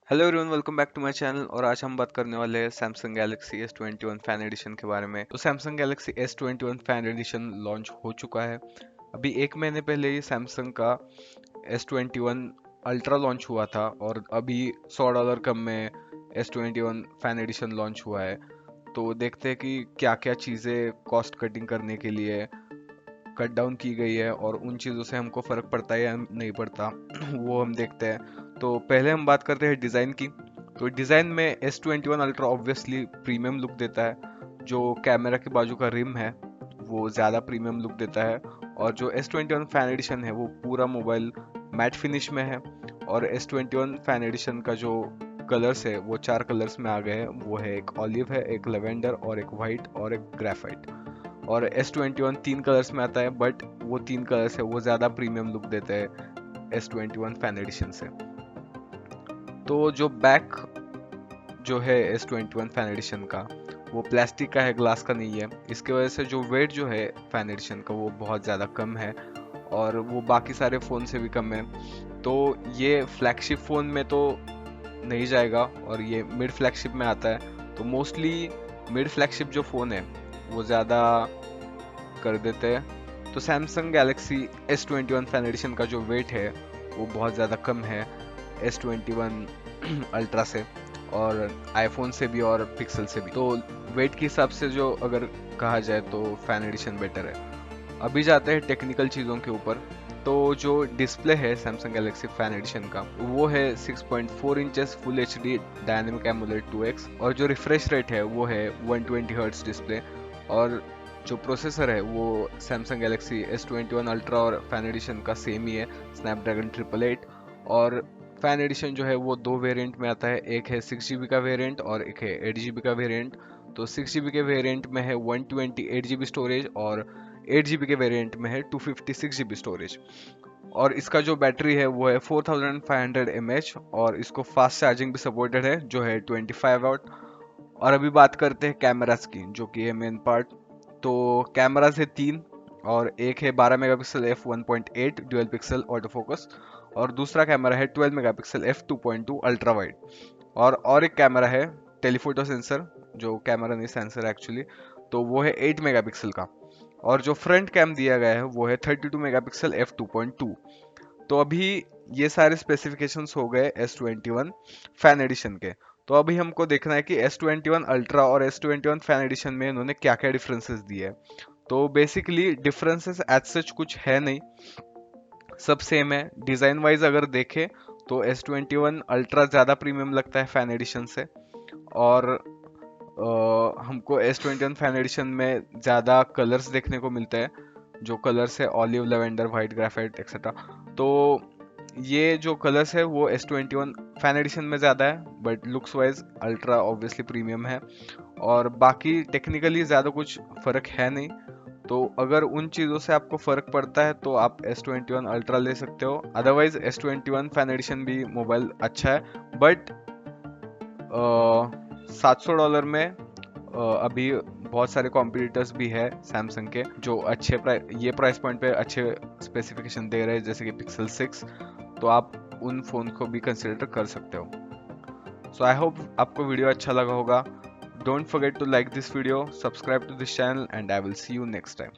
Hello everyone, welcome back to my channel. और आज हम बात करने वाले हैं Samsung Galaxy S21 fan addition के बारे में। तो Samsung Galaxy S21 fan edition launch हो चुका है। अभी एक महीने पहले ही सैमसंग का S21 अल्ट्रा लॉन्च हुआ था और अभी $100 कम में S21 फैन एडिशन लॉन्च हुआ है। तो देखते हैं कि क्या क्या चीज़ें कॉस्ट कटिंग करने के लिए कट डाउन की गई है और उन चीज़ों से हमको फ़र्क पड़ता है या नहीं पड़ता वो हम देखते हैं। तो पहले हम बात करते हैं डिज़ाइन की। तो डिज़ाइन में S21 ultra obviously premium look देता है। जो कैमरा के बाजू का रिम है वो ज़्यादा प्रीमियम लुक देता है। और जो S21 फैन एडिशन है वो पूरा मोबाइल मैट फिनिश में है। और S21 फैन एडिशन का जो कलर्स है वो 4 कलर्स में आ गए हैं। वो है एक ऑलिव है, एक लेवेंडर और एक वाइट और एक ग्रेफाइट। और S21 3 कलर्स में आता है, बट वो 3 कलर्स है वो ज़्यादा प्रीमियम लुक देते हैं S21 फैन एडिशन से। तो जो बैक जो है S21 फैन एडिशन का वो प्लास्टिक का है, ग्लास का नहीं है। इसके वजह से जो वेट जो है फैन एडिशन का वो बहुत ज़्यादा कम है और वो बाकी सारे फ़ोन से भी कम है। तो ये फ्लैगशिप फ़ोन में तो नहीं जाएगा और ये मिड फ्लैगशिप में आता है। तो मोस्टली मिड फ्लैगशिप जो फ़ोन है वो ज़्यादा कर देते हैं। तो Samsung Galaxy S21 fan addition का जो वेट है वो बहुत ज़्यादा कम है S21 अल्ट्रा से और आईफोन से भी और पिक्सल से भी। तो वेट के हिसाब से जो अगर कहा जाए तो फैन एडिशन बेटर है। अभी जाते हैं टेक्निकल चीज़ों के ऊपर। तो जो डिस्प्ले है सैमसंग गैलेक्सी फैन एडिशन का वो है 6.4 inches full HD dynamic AMOLED 2x। और जो रिफ्रेश रेट है वो है 120 हर्ट्ज डिस्प्ले। और जो प्रोसेसर है वो सैमसंग गैलेक्सी S21 अल्ट्रा और फैन एडिशन का सेम ही है, स्नैपड्रैगन 888। और फैन एडिशन जो है वो 2 वेरिएंट में आता है, एक है 6 GB का वेरिएंट और एक है 8 GB का वेरिएंट। तो 6 GB के वेरिएंट में है 128 GB स्टोरेज और 8 GB के वेरिएंट में है 256 GB स्टोरेज। और इसका जो बैटरी है वो है 4500 mAh और इसको फास्ट चार्जिंग भी सपोर्टेड है जो है 25 वाट। और अभी बात करते हैं कैमरास की, जो कि है मेन पार्ट। तो कैमरास है 3 और एक है 12 megapixel f1.8 dual pixel auto focus और दूसरा कैमरा है 12 मेगापिक्सल f2.2 अल्ट्रा वाइड। और एक कैमरा है टेलीफोटो सेंसर, जो कैमरा नहीं सेंसर एक्चुअली, तो वो है 8 मेगापिक्सल का। और जो फ्रंट कैम दिया गया है वो है 32 मेगापिक्सल f2.2। तो अभी ये सारे स्पेसिफिकेशंस हो गए S21 फैन एडिशन के। तो अभी हमको देखना है कि S21 अल्ट्रा और S21 फैन एडिशन में इन्होंने क्या क्या डिफरेंसेस दिए हैं। तो बेसिकली डिफरेंसेस एज सच कुछ है नहीं, सब सेम है। डिज़ाइन वाइज अगर देखें तो S21 अल्ट्रा ज़्यादा प्रीमियम लगता है फैन एडिशन से। और हमको S21 फैन एडिशन में ज़्यादा कलर्स देखने को मिलते हैं। जो कलर्स है olive, lavender, white, graphite etcetera. तो ये जो कलर्स है वो S21 फैन एडिशन में ज़्यादा है, but looks wise ultra obviously premium है। और बाकी टेक्निकली ज़्यादा कुछ फ़र्क है नहीं। तो अगर उन चीज़ों से आपको फ़र्क पड़ता है तो आप S21 अल्ट्रा ले सकते हो। अदरवाइज S21 फैन एडिशन भी मोबाइल अच्छा है, बट $700 में अभी बहुत सारे कॉम्पिटिटर्स भी है सैमसंग के जो अच्छे ये प्राइस पॉइंट पे अच्छे स्पेसिफिकेशन दे रहे हैं, जैसे कि पिक्सल 6। तो आप उन फ़ोन को भी कंसिडर कर सकते हो। सो आई होप आपको वीडियो अच्छा लगा होगा। Don't forget to like this video, subscribe to this channel and I will see you next time.